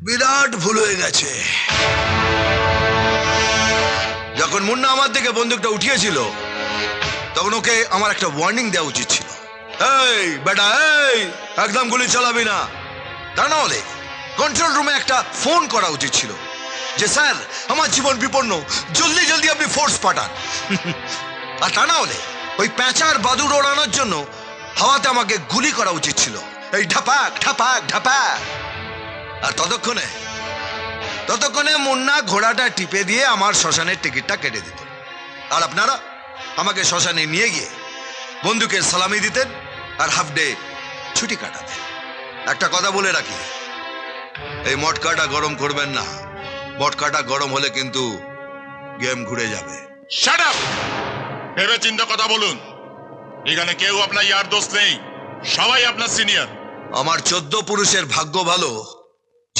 বিরাট ভুল হয়ে গেছে। যখন মুন্না আমার দিকে বন্দুকটা উঠিয়েছিল তখন ওকে আমার একটা ওয়ার্নিং দেওয়া উচিত ছিল। এই বেটা, এই একদম গুলি চালাবি না। তা না হলে কন্ট্রোল রুমে একটা ফোন করা উচিত ছিল যে স্যার আমার জীবন বিপন্ন, জলদি জলদি আপনি ফোর্স পাঠান। আর তা না হলে ওই প্যাঁচার বাদুড় ওড়ানোর জন্য হাওয়াতে আমাকে গুলি করা উচিত ছিল, এই ঢাপাক ঢাপাক ঢাপাক। আর ততক্ষণে মুন্না ঘোড়াটা টিপে দিয়ে আমার শ্মশানের টিকিটটা কেটে দিত, আর আপনারা আমাকে শ্মশানে নিয়ে গিয়ে বন্দুকের সালামি দিতেন আর হাফ ডে ছুটি কাটাতেন। একটা কথা বলে রাখি, এই মটকাটা গরম করবেন না। মটকাটা গরম হলে কিন্তু গেম ঘুরে যাবে। Shut up! ভেবে চিন্তা কথা বলুন। এখানে কেউ আপনার ইয়ার দোস্ত নেই, সবাই আপনার সিনিয়র। আমার 14 পুরুষের ভাগ্য ভালো